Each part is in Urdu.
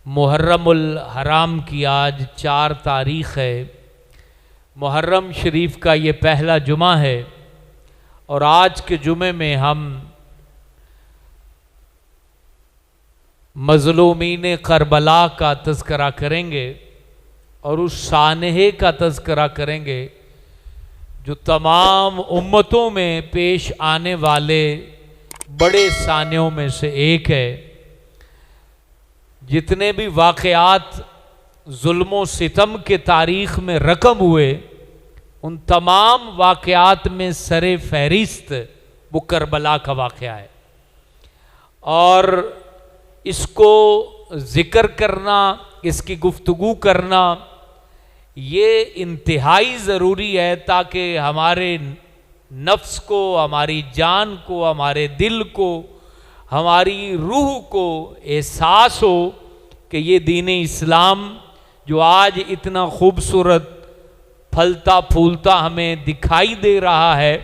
محرم الحرام کی آج 4 تاریخ ہے۔ محرم شریف کا یہ پہلا جمعہ ہے اور آج کے جمعے میں ہم مظلومین کربلا کا تذکرہ کریں گے اور اس سانحے کا تذکرہ کریں گے جو تمام امتوں میں پیش آنے والے بڑے سانحوں میں سے ایک ہے۔ جتنے بھی واقعات ظلم و ستم کے تاریخ میں رقم ہوئے ان تمام واقعات میں سر فہرست وہ کربلا کا واقعہ ہے، اور اس کو ذکر کرنا، اس کی گفتگو کرنا یہ انتہائی ضروری ہے تاکہ ہمارے نفس کو، ہماری جان کو، ہمارے دل کو، ہماری روح کو احساس ہو کہ یہ دین اسلام جو آج اتنا خوبصورت پھلتا پھولتا ہمیں دکھائی دے رہا ہے،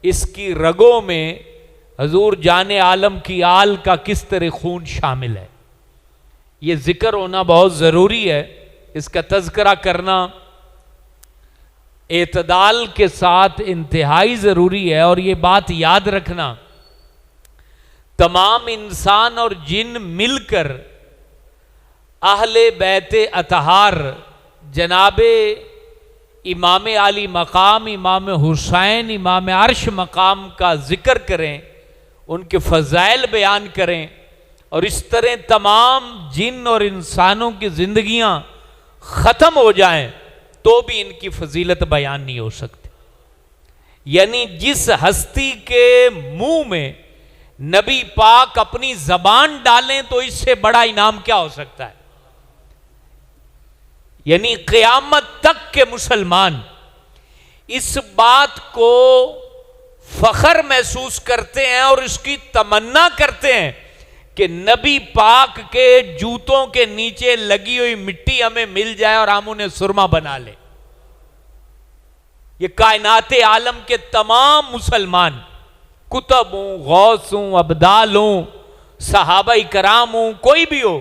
اس کی رگوں میں حضور جان عالم کی آل کا کس طرح خون شامل ہے، یہ ذکر ہونا بہت ضروری ہے۔ اس کا تذکرہ کرنا اعتدال کے ساتھ انتہائی ضروری ہے، اور یہ بات یاد رکھنا تمام انسان اور جن مل کر اہل بیت اطہار جناب امام علی مقام، امام حسین، امام عرش مقام کا ذکر کریں، ان کے فضائل بیان کریں، اور اس طرح تمام جن اور انسانوں کی زندگیاں ختم ہو جائیں تو بھی ان کی فضیلت بیان نہیں ہو سکتی۔ یعنی جس ہستی کے منہ میں نبی پاک اپنی زبان ڈالیں تو اس سے بڑا انعام کیا ہو سکتا ہے؟ یعنی قیامت تک کے مسلمان اس بات کو فخر محسوس کرتے ہیں اور اس کی تمنا کرتے ہیں کہ نبی پاک کے جوتوں کے نیچے لگی ہوئی مٹی ہمیں مل جائے اور ہم انہیں سرما بنا لیں۔ یہ کائنات عالم کے تمام مسلمان، کتب ہوں، غوث ہوں، ابدال ہوں، صحابہ کرام ہوں، کوئی بھی ہو،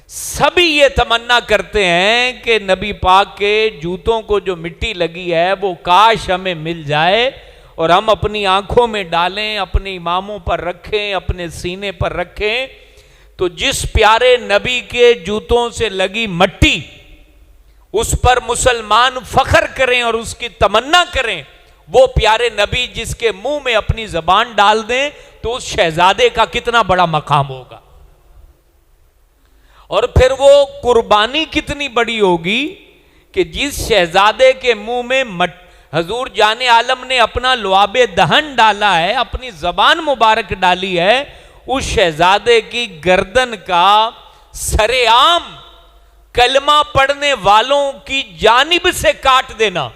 سبھی یہ تمنا کرتے ہیں کہ نبی پاک کے جوتوں کو جو مٹی لگی ہے وہ کاش ہمیں مل جائے اور ہم اپنی آنکھوں میں ڈالیں، اپنے اماموں پر رکھیں، اپنے سینے پر رکھیں، تو جس پیارے نبی کے جوتوں سے لگی مٹی اس پر مسلمان فخر کریں اور اس کی تمنا کریں، وہ پیارے نبی جس کے منہ میں اپنی زبان ڈال دیں تو اس شہزادے کا کتنا بڑا مقام ہوگا، اور پھر وہ قربانی کتنی بڑی ہوگی کہ جس شہزادے کے منہ میں حضور جان عالم نے اپنا لعاب دہن ڈالا ہے، اپنی زبان مبارک ڈالی ہے، اس شہزادے کی گردن کا سر عام کلمہ پڑھنے والوں کی جانب سے کاٹ دینا۔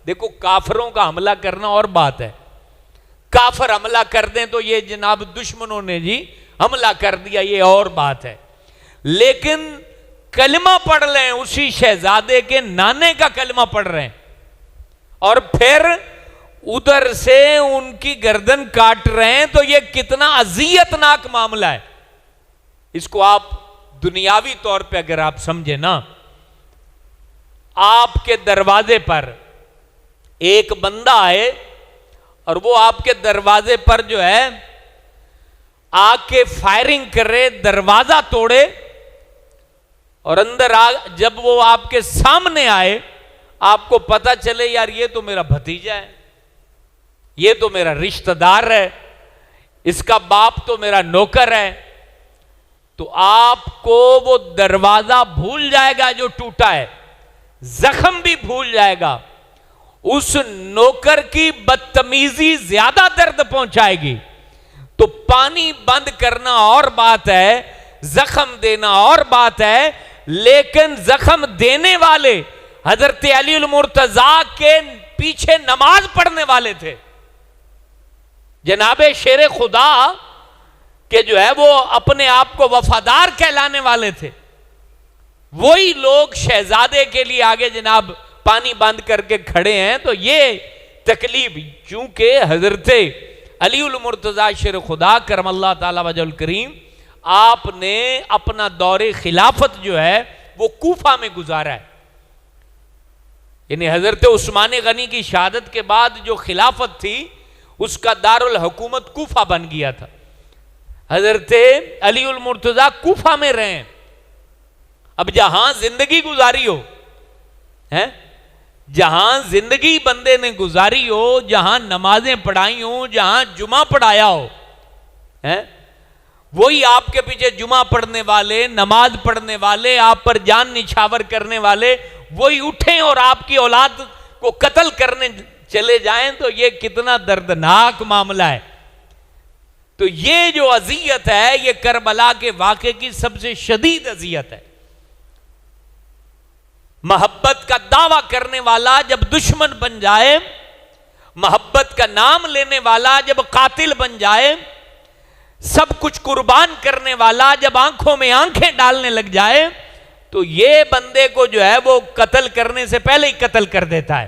دیکھو کافروں کا حملہ کرنا اور بات ہے، کافر حملہ کر دیں تو یہ جناب دشمنوں نے جی حملہ کر دیا، یہ اور بات ہے، لیکن کلمہ پڑھ لیں، اسی شہزادے کے نانے کا کلمہ پڑھ رہے ہیں اور پھر ادھر سے ان کی گردن کاٹ رہے ہیں، تو یہ کتنا اذیت ناک معاملہ ہے۔ اس کو آپ دنیاوی طور پہ اگر آپ سمجھیں نا، آپ کے دروازے پر ایک بندہ آئے اور وہ آپ کے دروازے پر جو ہے آ کے فائرنگ کرے، دروازہ توڑے، اور اندر جب وہ آپ کے سامنے آئے آپ کو پتا چلے یار یہ تو میرا بھتیجا ہے، یہ تو میرا رشتہ دار ہے، اس کا باپ تو میرا نوکر ہے، تو آپ کو وہ دروازہ بھول جائے گا جو ٹوٹا ہے، زخم بھی بھول جائے گا، اس نوکر کی بدتمیزی زیادہ درد پہنچائے گی۔ تو پانی بند کرنا اور بات ہے، زخم دینا اور بات ہے، لیکن زخم دینے والے حضرت علی المرتضیٰ کے پیچھے نماز پڑھنے والے تھے، جناب شیر خدا کہ جو ہے وہ اپنے آپ کو وفادار کہلانے والے تھے، وہی لوگ شہزادے کے لیے آگے جناب پانی بند کر کے کھڑے ہیں۔ تو یہ تکلیف، چونکہ حضرت علی المرتضیٰ شیر خدا کرم اللہ تعالی وجہ الکریم آپ نے اپنا دور خلافت جو ہے وہ کوفہ میں گزارا ہے. یعنی حضرت عثمان غنی کی شہادت کے بعد جو خلافت تھی اس کا دارالحکومت کوفہ بن گیا تھا. حضرت علی المرتضیٰ کوفہ میں رہے ہیں. اب جہاں زندگی گزاری ہو, جہاں زندگی بندے نے گزاری ہو, جہاں نمازیں پڑھائی ہوں, جہاں جمعہ پڑھایا ہو, وہی آپ کے پیچھے جمعہ پڑھنے والے, نماز پڑھنے والے, آپ پر جان نچھاور کرنے والے, وہی اٹھیں اور آپ کی اولاد کو قتل کرنے چلے جائیں, تو یہ کتنا دردناک معاملہ ہے. تو یہ جو اذیت ہے یہ کربلا کے واقعے کی سب سے شدید اذیت ہے. محبت کا دعویٰ کرنے والا جب دشمن بن جائے, محبت کا نام لینے والا جب قاتل بن جائے, سب کچھ قربان کرنے والا جب آنکھوں میں آنکھیں ڈالنے لگ جائے, تو یہ بندے کو جو ہے وہ قتل کرنے سے پہلے ہی قتل کر دیتا ہے.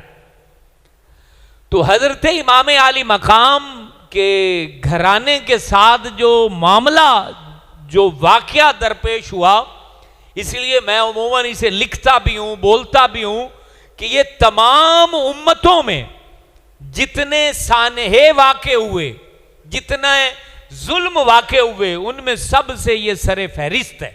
تو حضرت امام عالی مقام کے گھرانے کے ساتھ جو معاملہ, جو واقعہ درپیش ہوا, اس لیے میں عموماً اسے لکھتا بھی ہوں, بولتا بھی ہوں کہ یہ تمام امتوں میں جتنے سانحے واقع ہوئے, جتنے ظلم واقع ہوئے, ان میں سب سے یہ سر فہرست ہے.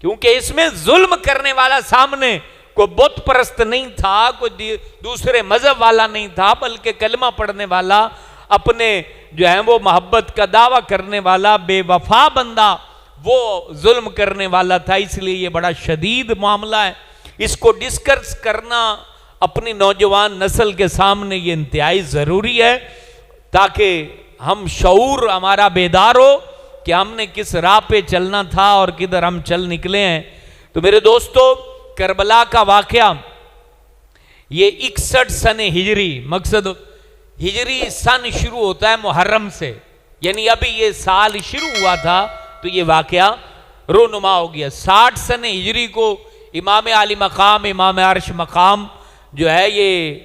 کیونکہ اس میں ظلم کرنے والا سامنے کوئی بت پرست نہیں تھا, کوئی دوسرے مذہب والا نہیں تھا, بلکہ کلمہ پڑھنے والا, اپنے جو ہے وہ محبت کا دعویٰ کرنے والا بے وفا بندہ وہ ظلم کرنے والا تھا. اس لیے یہ بڑا شدید معاملہ ہے. اس کو ڈسکس کرنا اپنی نوجوان نسل کے سامنے یہ انتہائی ضروری ہے, تاکہ ہم شعور ہمارا بیدار ہو کہ ہم نے کس راہ پہ چلنا تھا اور کدھر ہم چل نکلے ہیں. تو میرے دوستو, کربلا کا واقعہ یہ 61 سن ہجری, مقصد ہجری سن شروع ہوتا ہے محرم سے, یعنی ابھی یہ سال شروع ہوا تھا تو یہ واقعہ رونما ہو گیا. 60 سن ہجری کو امام عالی مقام, امام عرش مقام جو ہے یہ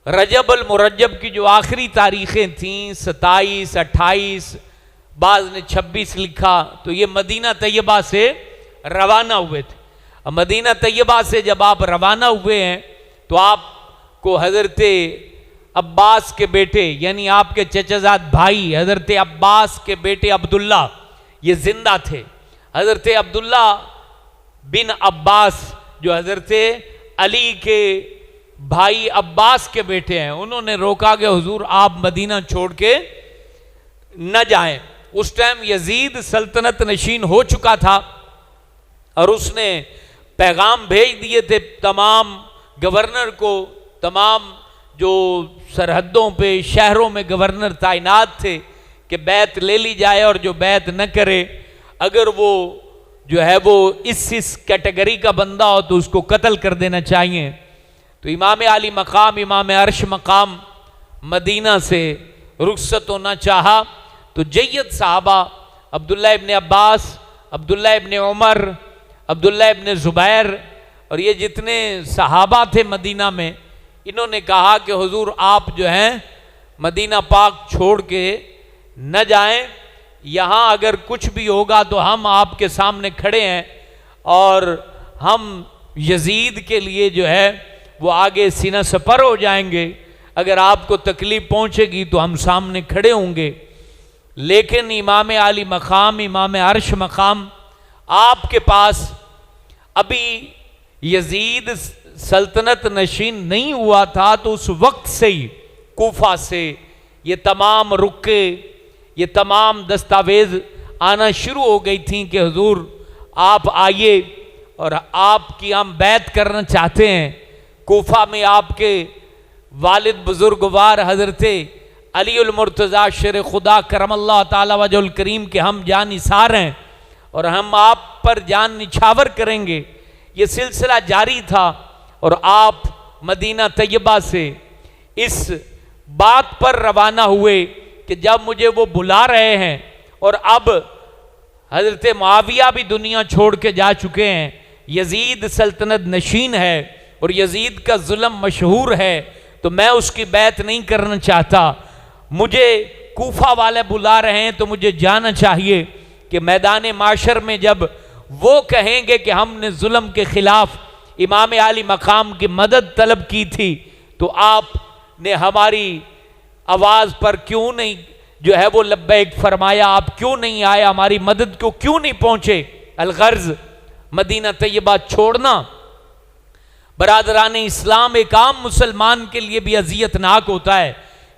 رجب المرجب کی جو آخری تاریخیں تھیں, 27, 28, بعض نے 26 لکھا, تو یہ مدینہ طیبہ سے روانہ ہوئے تھے. مدینہ طیبہ سے جب آپ روانہ ہوئے ہیں تو آپ کو حضرت عباس کے بیٹے, یعنی آپ کے چچا زاد بھائی حضرت عباس کے بیٹے عبداللہ یہ زندہ تھے. حضرت عبداللہ بن عباس جو حضرت علی کے بھائی عباس کے بیٹے ہیں, انہوں نے روکا کہ حضور آپ مدینہ چھوڑ کے نہ جائیں. اس ٹائم یزید سلطنت نشین ہو چکا تھا اور اس نے پیغام بھیج دیے تھے تمام گورنر کو, تمام جو سرحدوں پہ شہروں میں گورنر تعینات تھے کہ بیعت لے لی جائے, اور جو بیعت نہ کرے اگر وہ جو ہے وہ اس کیٹیگری کا بندہ ہو تو اس کو قتل کر دینا چاہیے. تو امام عالی مقام, امام عرش مقام مدینہ سے رخصت ہونا چاہا. تو جید صحابہ عبداللہ ابن عباس, عبداللہ ابن عمر, عبداللہ ابن زبیر اور یہ جتنے صحابہ تھے مدینہ میں, انہوں نے کہا کہ حضور آپ جو ہیں مدینہ پاک چھوڑ کے نہ جائیں, یہاں اگر کچھ بھی ہوگا تو ہم آپ کے سامنے کھڑے ہیں اور ہم یزید کے لیے جو ہے وہ آگے سینہ سپر ہو جائیں گے, اگر آپ کو تکلیف پہنچے گی تو ہم سامنے کھڑے ہوں گے. لیکن امام عالی مقام, امام عرش مقام, آپ کے پاس ابھی یزید سلطنت نشین نہیں ہوا تھا, تو اس وقت سے ہی کوفہ سے یہ تمام رکے, یہ تمام دستاویز آنا شروع ہو گئی تھیں کہ حضور آپ آئیے اور آپ کی ہم بیعت کرنا چاہتے ہیں. کوفہ میں آپ کے والد بزرگوار حضرت علی المرتضیٰ شیر خدا کرم اللہ تعالی وجہ الکریم کے ہم جان نثار ہیں اور ہم آپ پر جان نچھاور کریں گے. یہ سلسلہ جاری تھا اور آپ مدینہ طیبہ سے اس بات پر روانہ ہوئے کہ جب مجھے وہ بلا رہے ہیں اور اب حضرت معاویہ بھی دنیا چھوڑ کے جا چکے ہیں, یزید سلطنت نشین ہے اور یزید کا ظلم مشہور ہے, تو میں اس کی بیعت نہیں کرنا چاہتا. مجھے کوفہ والے بلا رہے ہیں تو مجھے جانا چاہیے. کہ میدان معاشر میں جب وہ کہیں گے کہ ہم نے ظلم کے خلاف امام عالی مقام کی مدد طلب کی تھی تو آپ نے ہماری آواز پر کیوں نہیں جو ہے وہ لبیک فرمایا، آپ کیوں نہیں آئے، ہماری مدد کو کیوں نہیں پہنچے؟ الغرض مدینہ طیبہ چھوڑنا برادران اسلام ایک عام مسلمان کے لیے بھی اذیت ناک ہوتا ہے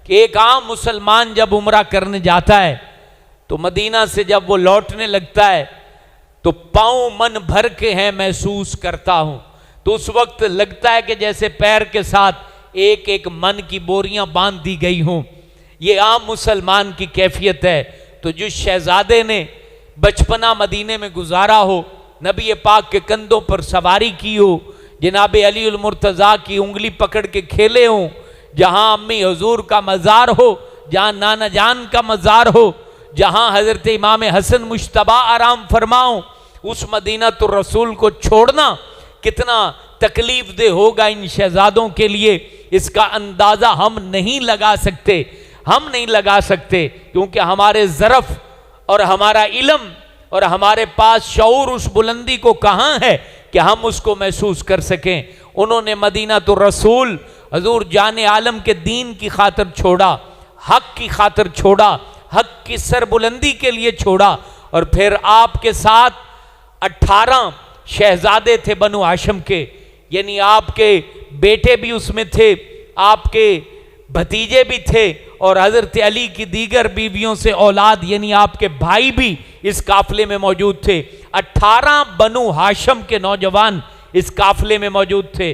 کہ ایک عام مسلمان جب عمرہ کرنے جاتا ہے تو مدینہ سے جب وہ لوٹنے لگتا ہے تو پاؤں من بھر کے ہیں محسوس کرتا ہوں، تو اس وقت لگتا ہے کہ جیسے پیر کے ساتھ ایک ایک من کی بوریاں باندھ دی گئی ہوں۔ یہ عام مسلمان کی کیفیت ہے۔ تو جس شہزادے نے بچپنا مدینے میں گزارا ہو، نبی پاک کے کندھوں پر سواری کی ہو، جناب علی المرتضیٰ کی انگلی پکڑ کے کھیلے ہوں، جہاں امی حضور کا مزار ہو، جہاں نانا جان کا مزار ہو، جہاں حضرت امام حسن مجتبی آرام فرماؤں، اس مدینہ تو رسول کو چھوڑنا کتنا تکلیف دہ ہوگا ان شہزادوں کے لیے، اس کا اندازہ ہم نہیں لگا سکتے، کیونکہ ہمارے ظرف اور ہمارا علم اور ہمارے پاس شعور اس بلندی کو کہاں ہے کہ ہم اس کو محسوس کر سکیں۔ انہوں نے مدینہ تو رسول حضور جان عالم کے دین کی خاطر چھوڑا، حق کی خاطر چھوڑا، حق کی سربلندی کے لیے چھوڑا، اور پھر آپ کے ساتھ 18 شہزادے تھے بنو ہاشم کے، یعنی آپ کے بیٹے بھی اس میں تھے، آپ کے بھتیجے بھی تھے، اور حضرت علی کی دیگر بیویوں سے اولاد یعنی آپ کے بھائی بھی اس قافلے میں موجود تھے۔ 18 بنو ہاشم کے نوجوان اس قافلے میں موجود تھے،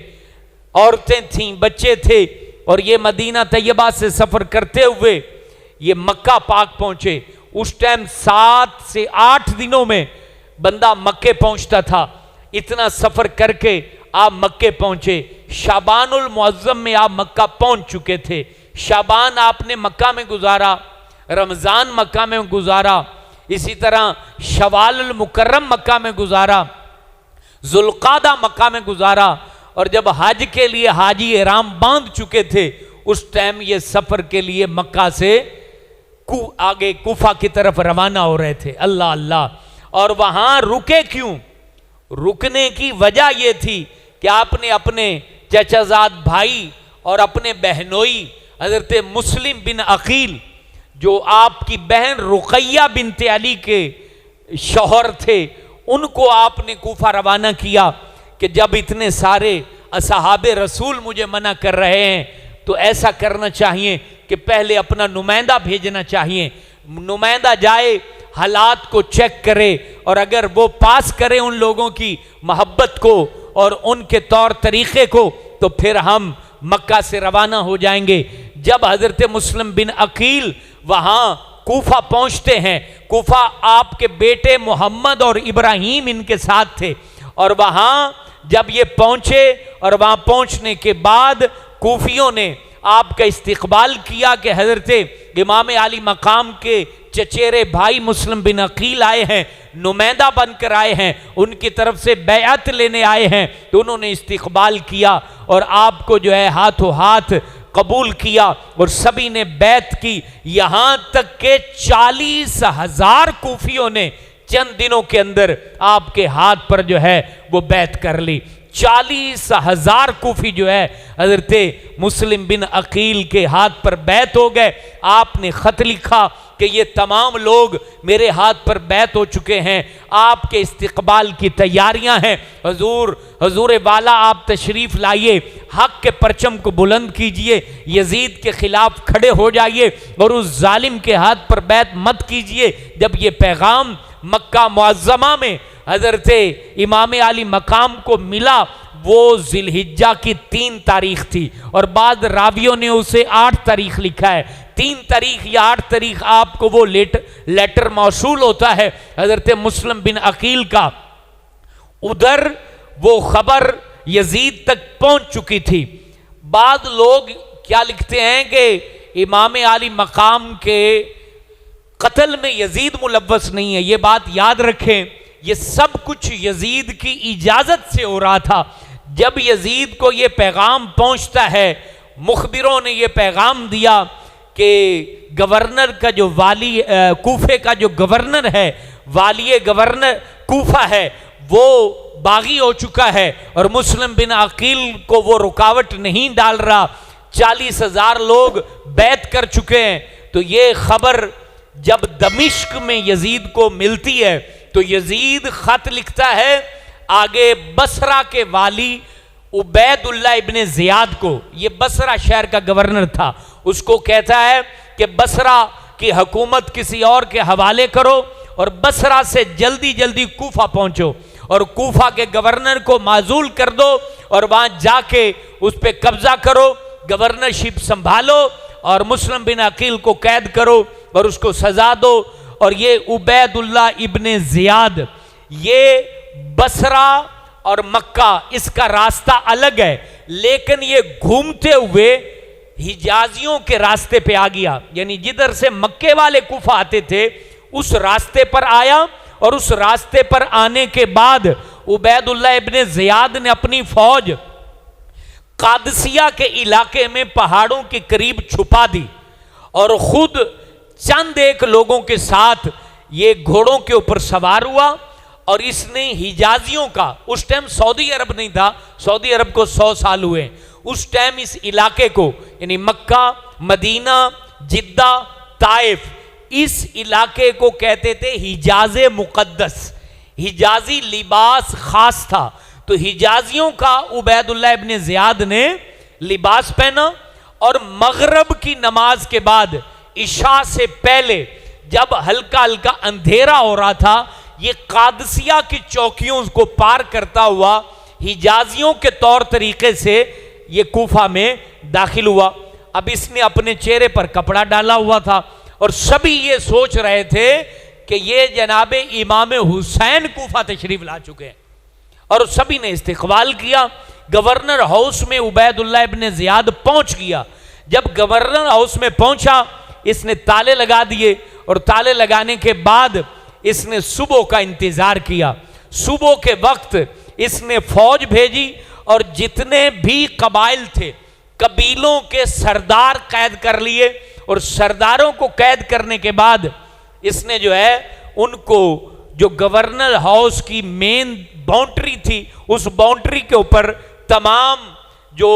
عورتیں تھیں، بچے تھے، اور یہ مدینہ طیبہ سے سفر کرتے ہوئے یہ مکہ پاک پہنچے۔ اس ٹائم 7 سے 8 دنوں میں بندہ مکے پہنچتا تھا، اتنا سفر کر کے آپ مکے پہنچے۔ شعبان المعظم میں آپ مکہ پہنچ چکے تھے، شعبان آپ نے مکہ میں گزارا، رمضان مکہ میں گزارا، اسی طرح شوال المکرم مکہ میں گزارا، ذوالقعدہ مکہ میں گزارا، اور جب حج کے لیے حاجی احرام باندھ چکے تھے اس ٹائم یہ سفر کے لیے مکہ سے آگے کوفہ کی طرف روانہ ہو رہے تھے۔ اللہ اللہ، اور وہاں رکے کیوں؟ رکنے کی وجہ یہ تھی کہ آپ نے اپنے چچا زاد بھائی اور اپنے بہنوئی حضرت مسلم بن عقیل جو آپ کی بہن رقیہ بنت علی کے شوہر تھے، ان کو آپ نے کوفہ روانہ کیا کہ جب اتنے سارے اصحاب رسول مجھے منع کر رہے ہیں تو ایسا کرنا چاہیے کہ پہلے اپنا نمائندہ بھیجنا چاہیے، نمائندہ جائے، حالات کو چیک کرے، اور اگر وہ پاس کرے ان لوگوں کی محبت کو اور ان کے طور طریقے کو تو پھر ہم مکہ سے روانہ ہو جائیں گے۔ جب حضرت مسلم بن عقیل وہاں کوفہ پہنچتے ہیں، کوفہ آپ کے بیٹے محمد اور ابراہیم ان کے ساتھ تھے، اور وہاں جب یہ پہنچے اور وہاں پہنچنے کے بعد کوفیوں نے آپ کا استقبال کیا کہ حضرت امام عالی مقام کے چچیرے بھائی مسلم بن عقیل آئے ہیں، نمائندہ بن کر آئے ہیں، ان کی طرف سے بیعت لینے آئے ہیں، تو انہوں نے استقبال کیا اور آپ کو جو ہے ہاتھوں ہاتھ قبول کیا اور سبھی نے بیعت کی، یہاں تک کہ 40,000 کوفیوں نے چند دنوں کے اندر آپ کے ہاتھ پر جو ہے وہ بیعت کر لی۔ 40,000 کوفی جو ہے حضرت مسلم بن عقیل کے ہاتھ پر بیعت ہو گئے۔ آپ نے خط لکھا کہ یہ تمام لوگ میرے ہاتھ پر بیعت ہو چکے ہیں، آپ کے استقبال کی تیاریاں ہیں، حضور والا آپ تشریف لائیے، حق کے پرچم کو بلند کیجئے، یزید کے خلاف کھڑے ہو جائیے اور اس ظالم کے ہاتھ پر بیعت مت کیجئے۔ جب یہ پیغام مکہ معظمہ میں حضرت امام علی مقام کو ملا، وہ ذی الحجہ کی 3 تاریخ تھی، اور بعض راویوں نے اسے 8 تاریخ لکھا ہے۔ 3 تاریخ یا 8 تاریخ آپ کو وہ لیٹر موصول ہوتا ہے حضرت مسلم بن عقیل کا، ادھر وہ خبر یزید تک پہنچ چکی تھی۔ بعض لوگ کیا لکھتے ہیں کہ امام علی مقام کے قتل میں یزید ملوث نہیں ہے، یہ بات یاد رکھیں، یہ سب کچھ یزید کی اجازت سے ہو رہا تھا۔ جب یزید کو یہ پیغام پہنچتا ہے، مخبروں نے یہ پیغام دیا کہ گورنر کا جو والی کوفے کا جو گورنر ہے والی گورنر کوفہ ہے وہ باغی ہو چکا ہے اور مسلم بن عقیل کو وہ رکاوٹ نہیں ڈال رہا، 40,000 لوگ بیعت کر چکے ہیں۔ تو یہ خبر جب دمشق میں یزید کو ملتی ہے تو یزید خط لکھتا ہے آگے بصرہ کے والی عبید اللہ ابن زیاد کو، یہ بصرہ شہر کا گورنر تھا، اس کو کہتا ہے کہ بصرہ کی حکومت کسی اور کے حوالے کرو اور بصرہ سے جلدی جلدی کوفہ پہنچو اور کوفہ کے گورنر کو معزول کر دو اور وہاں جا کے اس پہ قبضہ کرو، گورنرشپ سنبھالو اور مسلم بن عقیل کو قید کرو اور اس کو سزا دو۔ اور یہ عبید اللہ ابن زیاد، یہ بصرہ اور مکہ اس کا راستہ الگ ہے، لیکن یہ گھومتے ہوئے حجازیوں کے راستے پہ آ گیا، یعنی جدھر سے مکے والے کوفہ آتے تھے اس راستے پر آیا، اور اس راستے پر آنے کے بعد عبید اللہ ابن زیاد نے اپنی فوج قادسیہ کے علاقے میں پہاڑوں کے قریب چھپا دی اور خود چند ایک لوگوں کے ساتھ یہ گھوڑوں کے اوپر سوار ہوا، اور اس نے حجازیوں کا، اس ٹائم سعودی عرب نہیں تھا، سعودی عرب کو 100 سال ہوئے، اس ٹائم اس علاقے کو یعنی مکہ، مدینہ، جدہ، طائف، اس علاقے کو کہتے تھے حجاز مقدس، حجازی لباس خاص تھا۔ تو حجازیوں کا عبید اللہ ابن زیاد نے لباس پہنا اور مغرب کی نماز کے بعد عشاء سے پہلے جب ہلکا ہلکا اندھیرا ہو رہا تھا یہ قادسیہ کی چوکیوں کو پار کرتا ہوا حجازیوں کے طور طریقے سے یہ کوفہ میں داخل ہوا۔ اب اس نے اپنے چہرے پر کپڑا ڈالا ہوا تھا اور سبھی یہ سوچ رہے تھے کہ یہ جناب امام حسین کوفہ تشریف لا چکے ہیں، اور سبھی نے استقبال کیا۔ گورنر ہاؤس میں عبید اللہ ابن زیاد پہنچ گیا۔ جب گورنر ہاؤس میں پہنچا اس نے تالے لگا دیے، اور تالے لگانے کے بعد اس نے صبح کا انتظار کیا۔ صبح کے وقت اس نے فوج بھیجی اور جتنے بھی قبائل تھے قبیلوں کے سردار قید کر لیے، اور سرداروں کو قید کرنے کے بعد اس نے جو ہے ان کو جو گورنر ہاؤس کی مین باؤنڈری تھی اس باؤنڈری کے اوپر تمام جو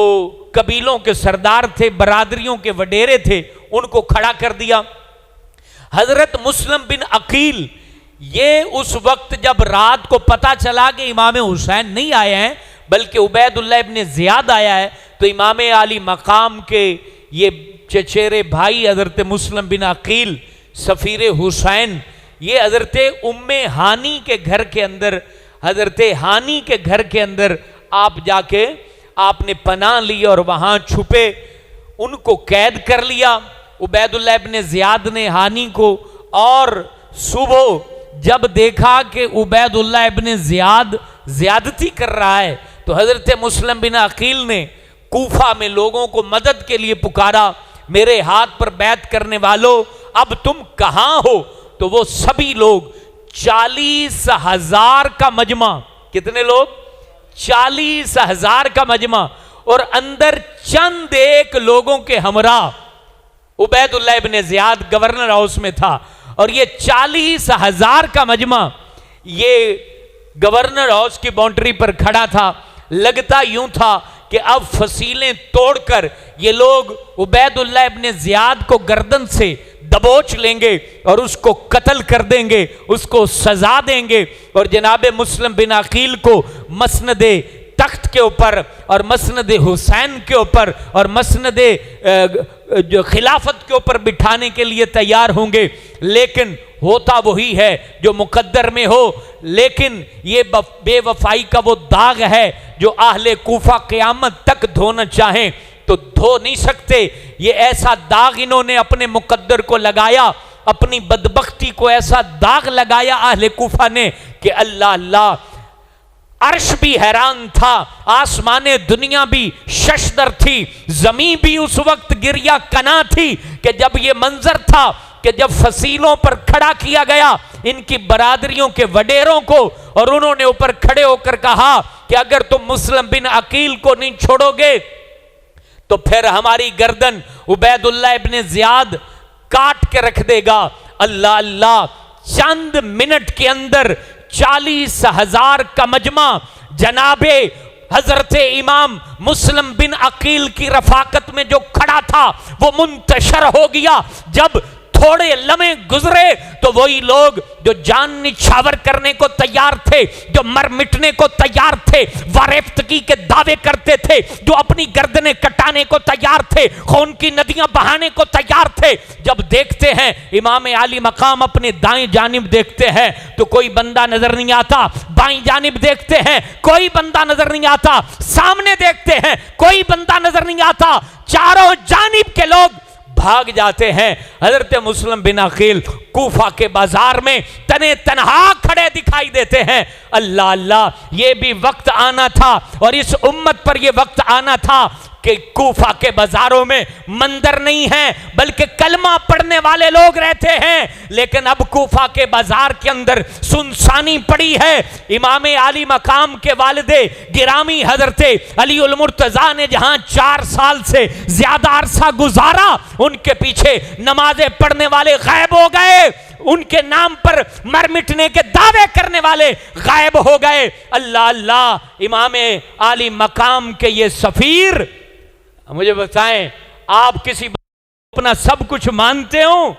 قبیلوں کے سردار تھے، برادریوں کے وڈیرے تھے، ان کو کھڑا کر دیا۔ حضرت مسلم بن عقیل یہ اس وقت جب رات کو پتا چلا کہ امام حسین نہیں آئے ہیں بلکہ عبید اللہ ابن زیاد آیا ہے، تو امام عالی مقام کے یہ چچیرے بھائی حضرت مسلم بن عقیل سفیر حسین، یہ حضرت ام ہانی کے گھر کے اندر، حضرت ہانی کے گھر کے اندر آپ جا کے آپ نے پناہ لی اور وہاں چھپے، ان کو قید کر لیا عبید اللہ ابن زیاد نے ہانی کو۔ اور صبح جب دیکھا کہ عبید اللہ ابن زیاد زیادتی کر رہا ہے تو حضرت مسلم بن عقیل نے کوفہ میں لوگوں کو مدد کے لیے پکارا، میرے ہاتھ پر بیعت کرنے والوں اب تم کہاں ہو؟ تو وہ سبھی لوگ 40,000 کا مجمع، کتنے لوگ؟ 40,000 کا مجمع، اور اندر چند ایک لوگوں کے ہمراہ عبید اللہ ابن زیاد گورنر ہاؤس میں تھا، اور یہ 40,000 کا مجمع یہ گورنر ہاؤس کی باؤنڈری پر کھڑا تھا۔ لگتا یوں تھا کہ اب فصیلیں توڑ کر یہ لوگ عبید اللہ ابن زیاد کو گردن سے دبوچ لیں گے اور اس کو قتل کر دیں گے، اس کو سزا دیں گے، اور جناب مسلم بن عقیل کو مسند تخت کے اوپر اور مسند حسین کے اوپر اور مسند جو خلافت کے اوپر بٹھانے کے لیے تیار ہوں گے۔ لیکن ہوتا وہی ہے جو مقدر میں ہو، لیکن یہ بے وفائی کا وہ داغ ہے جو اہل کوفہ قیامت تک دھونا چاہیں تو دھو نہیں سکتے۔ یہ ایسا داغ انہوں نے اپنے مقدر کو لگایا، اپنی بدبختی کو ایسا داغ لگایا اہل کوفہ نے کہ اللہ اللہ، عرش بھی حیران تھا، آسمان دنیا بھی ششدر تھی، زمین بھی اس وقت گریا کنا تھی کہ جب یہ منظر تھا کہ جب فصیلوں پر کھڑا کیا گیا ان کی برادریوں کے وڈیروں کو، اور انہوں نے اوپر کھڑے ہو کر کہا کہ اگر تم مسلم بن عقیل کو نہیں چھوڑو گے تو پھر ہماری گردن عبید اللہ ابن زیاد کاٹ کے رکھ دے گا۔ اللہ اللہ، چند منٹ کے اندر 40,000 کا مجمع جناب حضرت امام مسلم بن عقیل کی رفاقت میں جو کھڑا تھا وہ منتشر ہو گیا۔ جب تھوڑے لمحے گزرے تو وہی لوگ جو جان نچھاور کرنے کو تیار تھے، جو مر مٹنے کو تیار تھے، وارفتگی کے دعوے کرتے تھے، جو اپنی گردنیں کٹانے کو تیار تھے، خون کی ندیاں بہانے کو تیار تھے، جب دیکھتے ہیں امام عالی مقام اپنے دائیں جانب دیکھتے ہیں تو کوئی بندہ نظر نہیں آتا، بائیں جانب دیکھتے ہیں کوئی بندہ نظر نہیں آتا، سامنے دیکھتے ہیں کوئی بندہ نظر نہیں آتا، چاروں جانب کے لوگ بھاگ جاتے ہیں۔ حضرت مسلم بن عقیل کوفہ کے بازار میں تنے تنہا کھڑے دکھائی دیتے ہیں۔ اللہ اللہ، یہ بھی وقت آنا تھا اور اس امت پر یہ وقت آنا تھا کہ کوفہ کے بازاروں میں مندر نہیں ہے بلکہ کلمہ پڑھنے والے لوگ رہتے ہیں، لیکن اب کوفہ کے بازار کے اندر سنسانی پڑی ہے۔ امام عالی مقام کے والد گرامی حضرت علی المرتضیٰ نے جہاں 4 سال سے زیادہ عرصہ گزارا، ان کے پیچھے نمازیں پڑھنے والے غائب ہو گئے، ان کے نام پر مر مٹنے کے دعوے کرنے والے غائب ہو گئے۔ اللہ اللہ، امام عالی مقام کے یہ سفیر، مجھے بتائیں، آپ کسی اپنا سب کچھ مانتے ہوں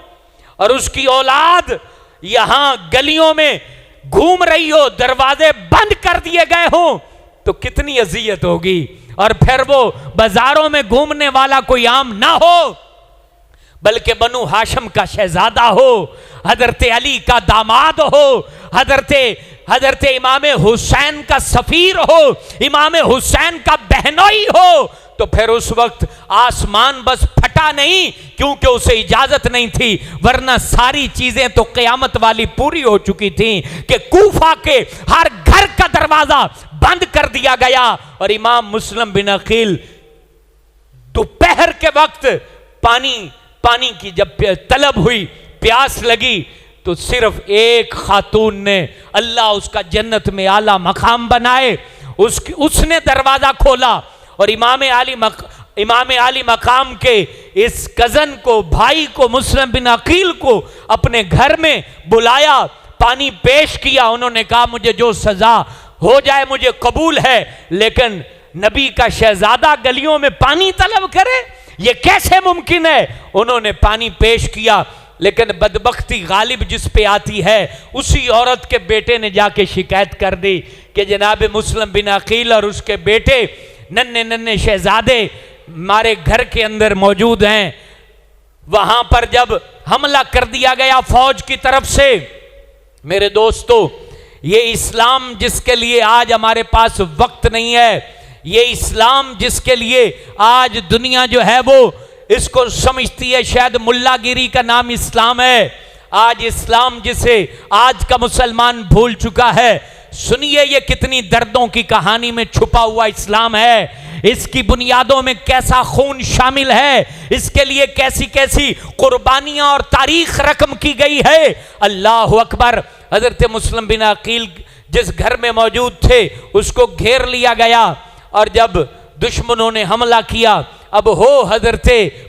اور اس کی اولاد یہاں گلیوں میں گھوم رہی ہو، دروازے بند کر دیے گئے ہوں تو کتنی اذیت ہوگی، اور پھر وہ بازاروں میں گھومنے والا کوئی عام نہ ہو بلکہ بنو ہاشم کا شہزادہ ہو، حضرت علی کا داماد ہو، حضرت امام حسین کا سفیر ہو، امام حسین کا بہنوئی ہو، تو پھر اس وقت آسمان بس پھٹا نہیں کیونکہ اسے اجازت نہیں تھی، ورنہ ساری چیزیں تو قیامت والی پوری ہو چکی تھیں کہ کوفہ کے ہر گھر کا دروازہ بند کر دیا گیا، اور امام مسلم بن عقیل دوپہر کے وقت پانی کی جب طلب ہوئی، پیاس لگی، تو صرف ایک خاتون نے، اللہ اس کا جنت میں اعلیٰ مقام بنائے، اس نے دروازہ کھولا اور امام عالی مقام کے اس کزن کو، بھائی کو، مسلم بن عقیل کو اپنے گھر میں بلایا، پانی پیش کیا۔ انہوں نے کہا مجھے جو سزا ہو جائے مجھے قبول ہے، لیکن نبی کا شہزادہ گلیوں میں پانی طلب کرے، یہ کیسے ممکن ہے؟ انہوں نے پانی پیش کیا، لیکن بدبختی غالب جس پہ آتی ہے، اسی عورت کے بیٹے نے جا کے شکایت کر دی کہ جناب مسلم بن عقیل اور اس کے بیٹے ننھے شہزادے ہمارے گھر کے اندر موجود ہیں۔ وہاں پر جب حملہ کر دیا گیا فوج کی طرف سے، میرے دوستو، یہ اسلام جس کے لیے آج ہمارے پاس وقت نہیں ہے، یہ اسلام جس کے لیے آج دنیا جو ہے وہ اس کو سمجھتی ہے شاید ملا گیری کا نام اسلام ہے، آج اسلام جسے آج کا مسلمان بھول چکا ہے، سنیے یہ کتنی دردوں کی کہانی میں چھپا ہوا اسلام ہے، اس کی بنیادوں میں کیسا خون شامل ہے، اس کے لیے کیسی کیسی قربانیاں اور تاریخ رقم کی گئی ہے۔ اللہ اکبر۔ حضرت مسلم بن عقیل جس گھر میں موجود تھے اس کو گھیر لیا گیا، اور جب دشمنوں نے حملہ کیا، اب ہو حضرت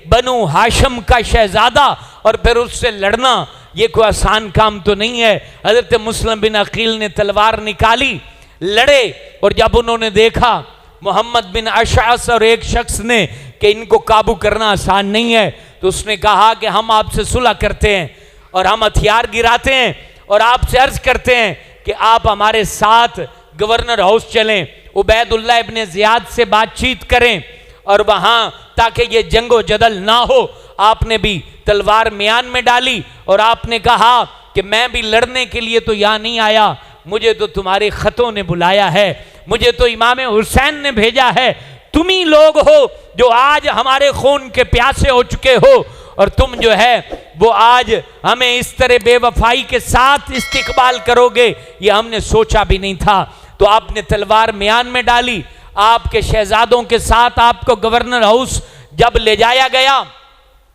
بنو ہاشم کا شہزادہ اور پھر اس سے لڑنا یہ کوئی آسان کام تو نہیں ہے۔ حضرت مسلم بن عقیل نے تلوار نکالی، لڑے، اور جب انہوں نے دیکھا محمد بن اشعث اور ایک شخص نے کہ ان کو قابو کرنا آسان نہیں ہے، تو اس نے کہا کہ ہم آپ سے صلح کرتے ہیں اور ہم ہتھیار گراتے ہیں اور آپ سے عرض کرتے ہیں کہ آپ ہمارے ساتھ گورنر ہاؤس چلیں، عبید اللہ ابن زیاد سے بات چیت کریں، اور وہاں تاکہ یہ جنگ و جدل نہ ہو۔ آپ نے بھی تلوار میان میں ڈالی اور آپ نے کہا کہ میں بھی لڑنے کے لیے تو یہاں نہیں آیا، مجھے تو تمہارے خطوں نے بلایا ہے، مجھے تو امام حسین نے بھیجا ہے، تم ہی لوگ ہو جو آج ہمارے خون کے پیاسے ہو چکے ہو، اور تم جو ہے وہ آج ہمیں اس طرح بے وفائی کے ساتھ استقبال کرو گے، یہ ہم نے سوچا بھی نہیں تھا۔ تو آپ نے تلوار میان میں ڈالی، آپ کے شہزادوں کے ساتھ آپ کو گورنر ہاؤس جب لے جایا گیا،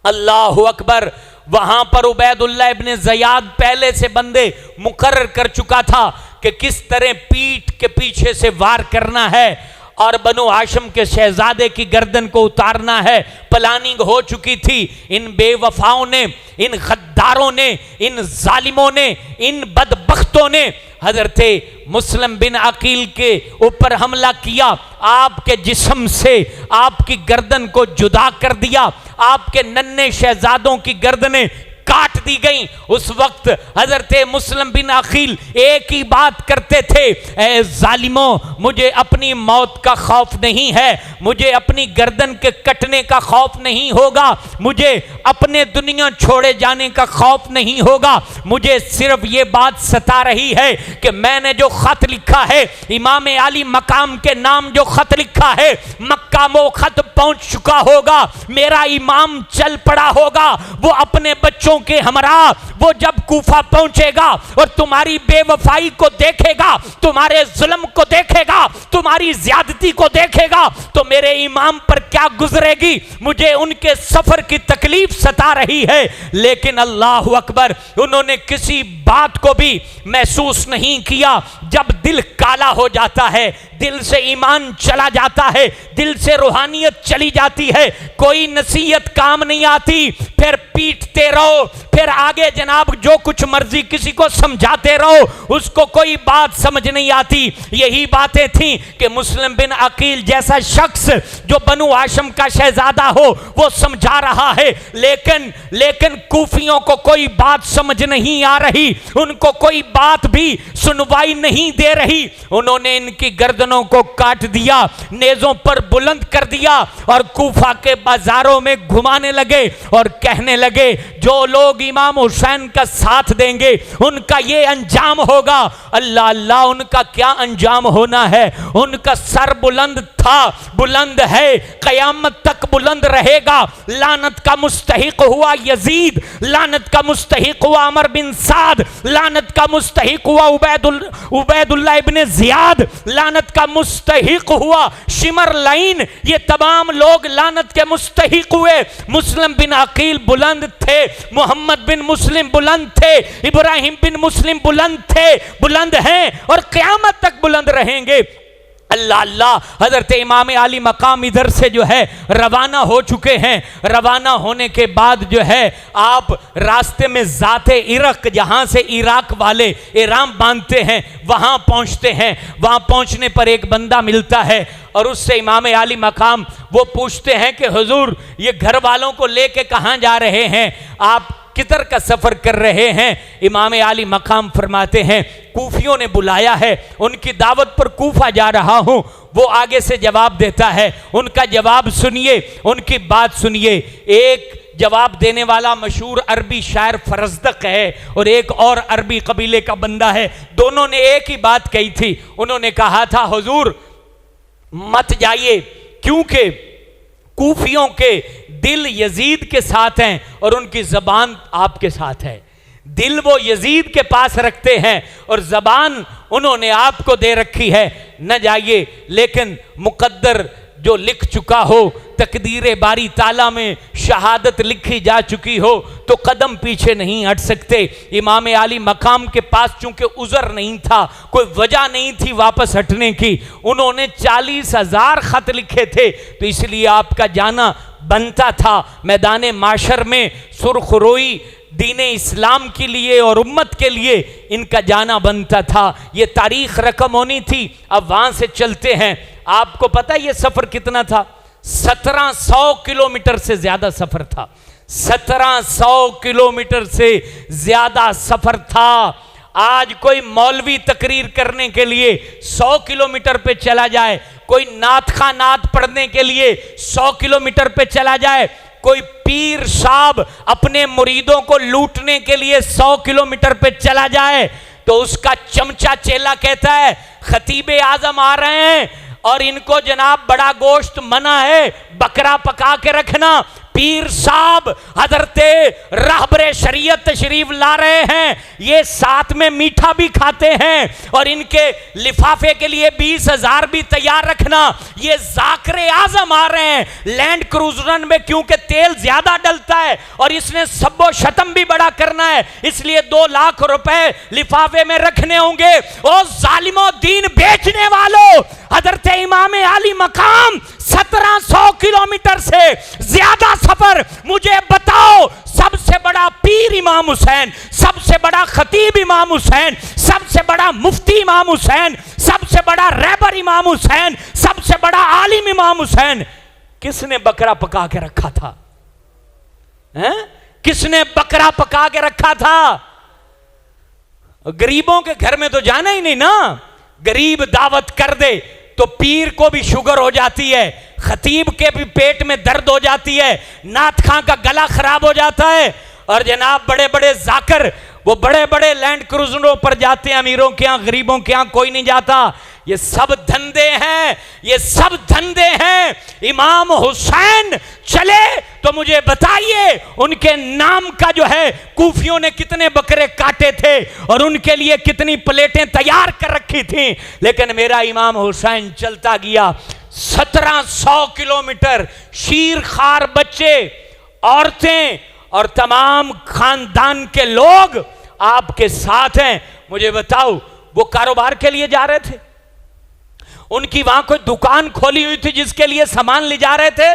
اللہ اکبر، وہاں پر عبید اللہ ابن زیاد پہلے سے بندے مقرر کر چکا تھا کہ کس طرح پیٹھ کے پیچھے سے وار کرنا ہے اور بنو ہاشم کے شہزادے کی گردن کو اتارنا ہے، پلاننگ ہو چکی تھی. ان بے وفاؤں نے، ان غداروں نے، ان ظالموں نے، ان بدبختوں نے حضرت مسلم بن عقیل کے اوپر حملہ کیا. آپ کے جسم سے آپ کی گردن کو جدا کر دیا. آپ کے ننھے شہزادوں کی گردنیں کاٹ دی گئیں. اس وقت حضرت مسلم بن عقیل ایک ہی بات کرتے تھے، اے ظالموں، مجھے اپنی موت کا خوف نہیں ہے، مجھے اپنی گردن کے کٹنے کا خوف نہیں ہوگا، مجھے اپنے دنیا چھوڑے جانے کا خوف نہیں ہوگا. مجھے صرف یہ بات ستا رہی ہے کہ میں نے جو خط لکھا ہے، امام عالی مقام کے نام جو خط لکھا ہے، مکہ وہ خط پہنچ چکا ہوگا. میرا امام چل پڑا ہوگا، وہ اپنے بچوں کے ہمراہ وہ جب کوفہ پہنچے گا اور تمہاری بے وفائی کو دیکھے گا، تمہارے ظلم کو دیکھے گا، تمہاری زیادتی کو دیکھے گا، تو میرے امام پر کیا گزرے گی. مجھے ان کے سفر کی تکلیف ستا رہی ہے. لیکن اللہ اکبر، انہوں نے کسی بات کو بھی محسوس نہیں کیا. جب دل کالا ہو جاتا ہے، دل سے ایمان چلا جاتا ہے، دل سے روحانیت چلی جاتی ہے، کوئی نصیحت کام نہیں آتی. پھر پیٹتے رہو، پھر آگے جناب جو کچھ مرضی کسی کو سمجھاتے رہو، اس کو کوئی بات سمجھ نہیں آتی. یہی باتیں تھیں کہ مسلم بن عقیل جیسا شخص جو بنو ہاشم کا شہزادہ ہو وہ سمجھا رہا ہے، لیکن کوفیوں کو کوئی بات سمجھ نہیں آ رہی، ان کو کوئی بات بھی سنوائی نہیں دے رہی. انہوں نے ان کی گردنوں کو کاٹ دیا، نیزوں پر بلند کر دیا اور کوفہ کے بازاروں میں گھمانے لگے اور کہنے لگے جو لوگ امام حسین کا ساتھ دیں گے ان کا یہ انجام ہوگا. اللہ اللہ، ان کا کیا انجام ہونا ہے؟ ان کا سر بلند تھا، بلند ہے، قیامت تک بلند رہے گا. لعنت کا مستحق ہوا یزید، لعنت کا مستحق ہوا عمر بن سعد، لعنت کا مستحق ہوا عبید اللہ ابن زیاد، لعنت کا مستحق ہوا شمر لعین. یہ تمام لوگ لعنت کے مستحق ہوئے. مسلم بن عقیل بلند تھے، محمد بن مسلم بلند تھے، ابراہیم بن مسلم بلند تھے، بلند ہیں اور قیامت تک بلند رہیں گے. اللہ اللہ، حضرت امام عالی مقام ادھر سے جو ہے روانہ ہو چکے ہیں. روانہ ہونے کے بعد جو ہے آپ راستے میں ذات عرق، جہاں سے عراق والے احرام باندھتے ہیں، وہاں پہنچتے ہیں. وہاں پہنچنے پر ایک بندہ ملتا ہے اور اس سے امام عالی مقام وہ پوچھتے ہیں کہ حضور یہ گھر والوں کو لے کے کہاں جا رہے ہیں، آپ کدھر کا سفر کر رہے ہیں؟ امام عالی مقام فرماتے ہیں کوفیوں نے بلایا ہے، ان کی دعوت پر کوفہ جا رہا ہوں. وہ آگے سے جواب دیتا ہے، ان کا جواب سنیے، ان کی بات سنیے. ایک جواب دینے والا مشہور عربی شاعر فرزدق ہے اور ایک اور عربی قبیلے کا بندہ ہے. دونوں نے ایک ہی بات کہی تھی. انہوں نے کہا تھا حضور مت جائیے، کیونکہ کوفیوں کے دل یزید کے ساتھ ہیں اور ان کی زبان آپ کے ساتھ ہے. دل وہ یزید کے پاس رکھتے ہیں اور زبان انہوں نے آپ کو دے رکھی ہے، نہ جائیے. لیکن مقدر جو لکھ چکا ہو، تقدیر باری تعالیٰ میں شہادت لکھی جا چکی ہو تو قدم پیچھے نہیں ہٹ سکتے. امام عالی مقام کے پاس چونکہ عذر نہیں تھا، کوئی وجہ نہیں تھی واپس ہٹنے کی. انہوں نے 40,000 خط لکھے تھے، تو اس لیے آپ کا جانا بنتا تھا. میدان معاشر میں سرخ روئی دین اسلام کے لیے اور امت کے لیے ان کا جانا بنتا تھا. یہ تاریخ رقم ہونی تھی. اب وہاں سے چلتے ہیں. آپ کو پتہ یہ سفر کتنا تھا؟ 1700 کلومیٹر سے زیادہ سفر تھا. 1700 کلومیٹر سے زیادہ سفر تھا. آج کوئی مولوی تقریر کرنے کے لیے 100 کلومیٹر پہ چلا جائے، کوئی نعت خواہ نعت پڑھنے کے لیے 100 کلومیٹر پہ چلا جائے، کوئی پیر صاحب اپنے مریدوں کو لوٹنے کے لیے 100 کلومیٹر پہ چلا جائے، تو اس کا چمچا چیلا کہتا ہے خطیب اعظم آ رہے ہیں اور ان کو جناب بڑا گوشت منع ہے، بکرا پکا کے رکھنا. پیر صاحب حضرت رہبر شریعت تشریف لا رہے ہیں، یہ ساتھ میں میٹھا بھی کھاتے ہیں اور ان کے لفافے کے لیے 20,000 بھی تیار رکھنا. یہ ذاکر اعظم آ رہے ہیں لینڈ کروزرن میں، کیونکہ تیل زیادہ ڈلتا ہے اور اس نے سب و شتم بھی بڑا کرنا ہے، اس لیے 2 لاکھ روپے لفافے میں رکھنے ہوں گے. او ظالموں، دین بیچنے والوں، حضرت امام عالی مقام 1700 کلومیٹر سے زیادہ سفر. مجھے بتاؤ سب سے بڑا پیر امام حسین, سب سے بڑا خطیب امام حسین, سب سے بڑا مفتی امام حسین, سب سے بڑا رہبر امام حسین, سب سے بڑا عالم امام حسین, کس نے بکرا پکا کے رکھا تھا؟ کس نے بکرا پکا کے رکھا تھا؟ غریبوں کے گھر میں تو جانا ہی نہیں نا. غریب دعوت کر دے تو پیر کو بھی شوگر ہو جاتی ہے, خطیب کے بھی پیٹ میں درد ہو جاتی ہے, نعت خاں کا گلا خراب ہو جاتا ہے, اور جناب بڑے بڑے ذاکر وہ بڑے بڑے لینڈ کروزروں پر جاتے ہیں, امیروں کے ہاں غریبوں کے ہاں کوئی نہیں جاتا. یہ سب دھندے ہیں, یہ سب دھندے ہیں. امام حسین چلے تو مجھے بتائیے ان کے نام کا جو ہے کوفیوں نے کتنے بکرے کاٹے تھے اور ان کے لیے کتنی پلیٹیں تیار کر رکھی تھیں, لیکن میرا امام حسین چلتا گیا 1700 کلومیٹر. شیر خار بچے, عورتیں اور تمام خاندان کے لوگ آپ کے ساتھ ہیں. مجھے بتاؤ وہ کاروبار کے لیے جا رہے تھے, ان کی وہاں کوئی دکان کھولی ہوئی تھی جس کے لیے سامان لے جا رہے تھے؟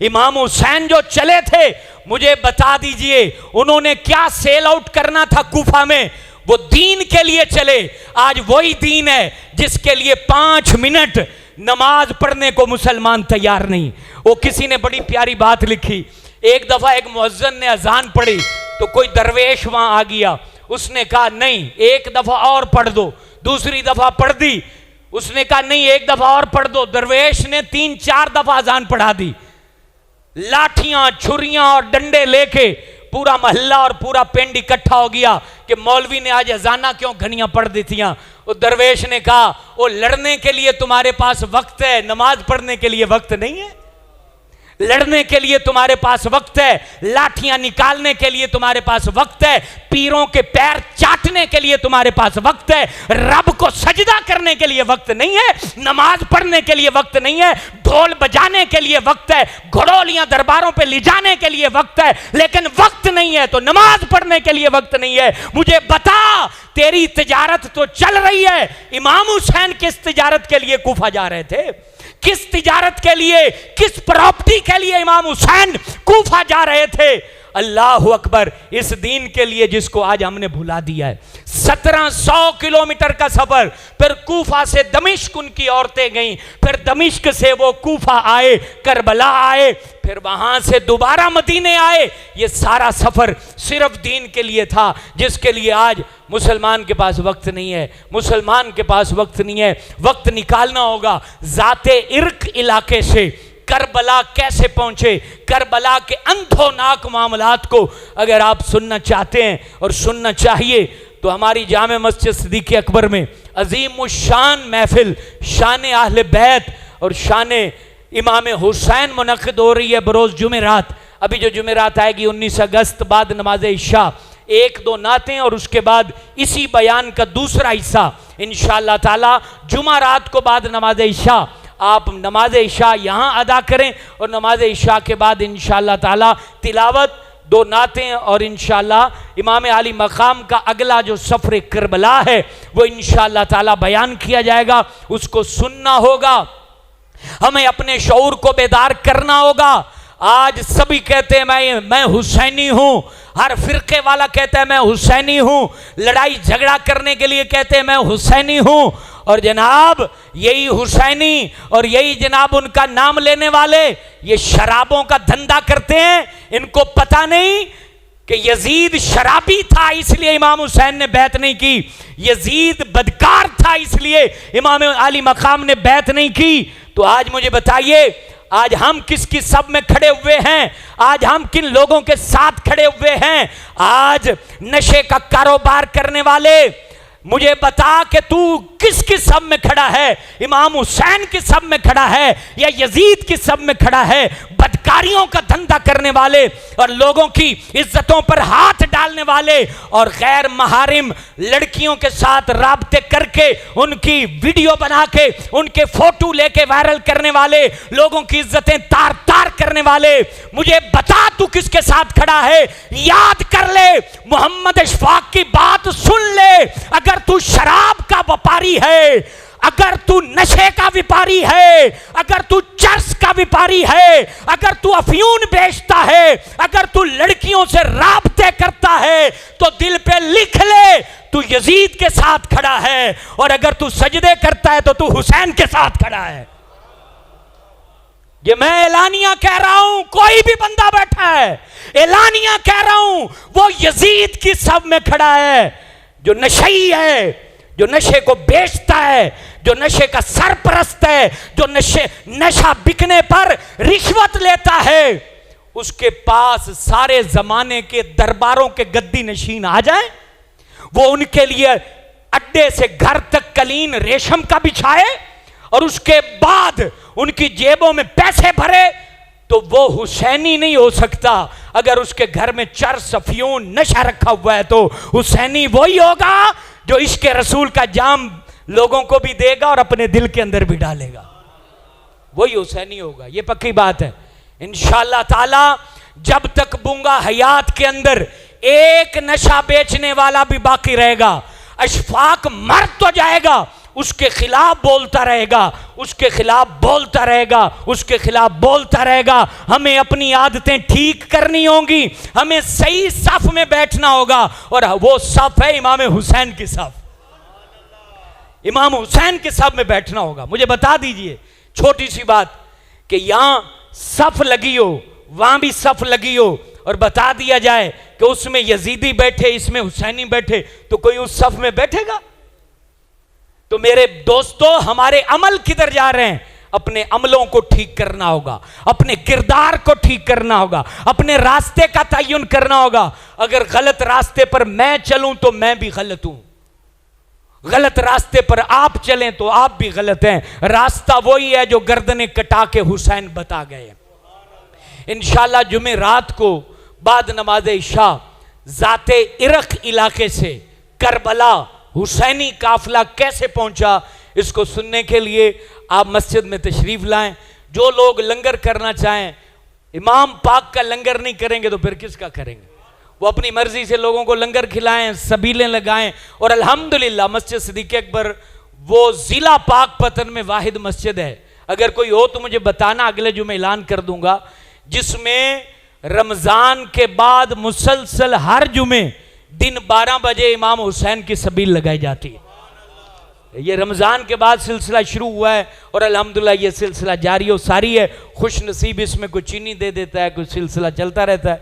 امام حسین جو چلے تھے مجھے بتا دیجئے انہوں نے کیا سیل آؤٹ کرنا تھا کوفہ میں؟ وہ دین کے لیے چلے. آج وہی دین ہے جس کے لیے 5 منٹ نماز پڑھنے کو مسلمان تیار نہیں. وہ کسی نے بڑی پیاری بات لکھی, ایک دفعہ ایک مؤذن نے اذان پڑھی تو کوئی درویش وہاں آ گیا, اس نے کہا نہیں ایک دفعہ اور پڑھ دو. دوسری دفعہ پڑھ دی, اس نے کہا نہیں ایک دفعہ اور پڑھ دو. درویش نے 3-4 دفعہ اذان پڑھا دی. لاٹھیاں چھریاں اور ڈنڈے لے کے پورا محلہ اور پورا پنڈ اکٹھا ہو گیا کہ مولوی نے آج اذانہ کیوں گھنیاں پڑھ دی تھیاں. وہ درویش نے کہا وہ لڑنے کے لیے تمہارے پاس وقت ہے, نماز پڑھنے کے لیے وقت نہیں ہے. لڑنے کے لیے تمہارے پاس وقت ہے, لاٹھیاں نکالنے کے لیے تمہارے پاس وقت ہے, پیروں کے پیر چاٹنے کے لیے تمہارے پاس وقت ہے, رب کو سجدہ کرنے کے لیے وقت نہیں ہے, نماز پڑھنے کے لیے وقت نہیں ہے, ڈھول بجانے کے لیے وقت ہے, گھڑولیاں درباروں پہ لے جانے کے لیے وقت ہے, لیکن وقت نہیں ہے تو نماز پڑھنے کے لیے وقت نہیں ہے. مجھے بتا تیری تجارت تو چل رہی ہے. امام حسین کس تجارت کے لیے کوفہ جا رہے تھے؟ کس تجارت کے لیے, کس پراپرٹی کے لیے امام حسین کوفہ جا رہے تھے؟ اللہ اکبر, اس دین کے لیے جس کو آج ہم نے بھلا دیا ہے. 1700 کلومیٹر کا سفر, پھر کوفہ سے دمشق ان کی عورتیں گئیں, پھر دمشق سے وہ کوفہ آئے, کربلا آئے, پھر وہاں سے دوبارہ مدینے آئے. یہ سارا سفر صرف دین کے لیے تھا جس کے لیے آج مسلمان کے پاس وقت نہیں ہے. مسلمان کے پاس وقت نہیں ہے. وقت نکالنا ہوگا. ذات عرق علاقے سے کربلا کیسے پہنچے, کربلا کے اندھوناک معاملات کو اگر آپ سننا چاہتے ہیں اور سننا چاہیے تو ہماری جامع مسجد صدیق اکبر میں عظیم الشان محفل شان اہل بیت اور شان امام حسین منعقد ہو رہی ہے بروز جمعرات. ابھی جو جمعرات آئے گی 19 اگست بعد نماز عشاء 1-2 نعتیں اور اس کے بعد اسی بیان کا دوسرا حصہ انشاءاللہ تعالی جمعہ رات کو بعد نماز عشاء آپ نماز عشاء یہاں ادا کریں اور نماز عشاء کے بعد انشاءاللہ تعالی تلاوت 2 نعتیں اور انشاءاللہ امام علی مقام کا اگلا جو سفر کربلا ہے وہ انشاءاللہ تعالی بیان کیا جائے گا. اس کو سننا ہوگا, ہمیں اپنے شعور کو بیدار کرنا ہوگا. آج سبھی کہتے ہیں میں حسینی ہوں, ہر فرقے والا کہتا ہے میں حسینی ہوں, لڑائی جھگڑا کرنے کے لیے کہتے ہیں میں حسینی ہوں, اور جناب یہی حسینی اور یہی جناب ان کا نام لینے والے یہ شرابوں کا دھندا کرتے ہیں. ان کو پتہ نہیں کہ یزید شرابی تھا اس لیے امام حسین نے بیعت نہیں کی, یزید بدکار تھا اس لیے امام علی مقام نے بیعت نہیں کی. تو آج مجھے بتائیے آج ہم کس کی سب میں کھڑے ہوئے ہیں, آج ہم کن لوگوں کے ساتھ کھڑے ہوئے ہیں؟ آج نشے کا کاروبار کرنے والے مجھے بتا کہ تو کس کی سب میں کھڑا ہے؟ امام حسین کی سب میں کھڑا ہے یا یزید کی سب میں کھڑا ہے؟ بدکاریوں کا دھندا کرنے والے اور لوگوں کی عزتوں پر ہاتھ ڈالنے والے اور غیر محارم لڑکیوں کے ساتھ رابطے کر کے ان کی ویڈیو بنا کے ان کے فوٹو لے کے وائرل کرنے والے, لوگوں کی عزتیں تار تار کرنے والے, مجھے بتا تو کس کے ساتھ کھڑا ہے؟ یاد کر لے, محمد اشفاق کی بات سن لے. اگر تو شراب کا وپاری ہے, اگر تو نشے کا وپاری ہے، اگر تو چرس کا وپاری ہے، اگر تو افیون بیچتا ہے، اگر تو لڑکیوں سے رابطے کرتا ہے، تو دل پہ لکھ لے تو یزید کے ساتھ کھڑا ہے، اور اگر تو سجدے کرتا ہے تو تو حسین کے ساتھ کھڑا ہے۔ یہ میں اعلانیہ کہہ رہا ہوں، کوئی بھی بندہ بیٹھا ہے، اعلانیہ کہہ رہا ہوں، وہ یزید کی صف میں کھڑا ہے، جو نشئی ہے، جو نشے کو بیچتا ہے، جو نشے کا سرپرست ہے، جو نشہ بکنے پر رشوت لیتا ہے، اس کے پاس سارے زمانے کے درباروں کے گدی نشین آ جائیں، وہ ان کے لیے اڈے سے گھر تک قلین ریشم کا بچھائے، اور اس کے بعد ان کی جیبوں میں پیسے بھرے، تو وہ حسینی نہیں ہو سکتا۔ اگر اس کے گھر میں چرس، افیون، نشہ رکھا ہوا ہے تو حسینی وہی ہوگا جو عشق رسول کا جام لوگوں کو بھی دے گا اور اپنے دل کے اندر بھی ڈالے گا، وہی حسینی ہوگا۔ یہ پکی بات ہے۔ انشاءاللہ تعالی جب تک بونگا حیات کے اندر ایک نشہ بیچنے والا بھی باقی رہے گا، اشفاق مر تو جائے گا، اس کے خلاف بولتا رہے گا، اس کے خلاف بولتا رہے گا، اس کے خلاف بولتا رہے گا۔ ہمیں اپنی عادتیں ٹھیک کرنی ہوں گی، ہمیں صحیح صف میں بیٹھنا ہوگا، اور وہ صف ہے امام حسین کی صف۔ امام حسین کے صف میں بیٹھنا ہوگا۔ مجھے بتا دیجئے چھوٹی سی بات، کہ یہاں صف لگی ہو، وہاں بھی صف لگی ہو، اور بتا دیا جائے کہ اس میں یزیدی بیٹھے، اس میں حسینی بیٹھے، تو کوئی اس صف میں بیٹھے گا؟ تو میرے دوستو، ہمارے عمل کدھر جا رہے ہیں؟ اپنے عملوں کو ٹھیک کرنا ہوگا، اپنے کردار کو ٹھیک کرنا ہوگا، اپنے راستے کا تعین کرنا ہوگا۔ اگر غلط راستے پر میں چلوں تو میں بھی غلط ہوں، غلط راستے پر آپ چلیں تو آپ بھی غلط ہیں۔ راستہ وہی ہے جو گردنیں کٹا کے حسین بتا گئے۔ انشاءاللہ جمعہ رات کو بعد نماز عشاء ذات عرق علاقے سے کربلا حسینی قافلہ کیسے پہنچا، اس کو سننے کے لیے آپ مسجد میں تشریف لائیں۔ جو لوگ لنگر کرنا چاہیں، امام پاک کا لنگر نہیں کریں گے تو پھر کس کا کریں گے؟ وہ اپنی مرضی سے لوگوں کو لنگر کھلائیں، سبیلیں لگائیں، اور الحمدللہ مسجد صدیق اکبر وہ ضلع پاک پتن میں واحد مسجد ہے، اگر کوئی ہو تو مجھے بتانا، اگلے جمعہ اعلان کر دوں گا، جس میں رمضان کے بعد مسلسل ہر جمعے دن 12 بجے امام حسین کی سبیل لگائی جاتی ہے۔ یہ رمضان کے بعد سلسلہ شروع ہوا ہے، اور الحمدللہ یہ سلسلہ جاری و ساری ہے۔ خوش نصیب اس میں کوئی چینی دے دیتا ہے، کوئی سلسلہ چلتا رہتا ہے۔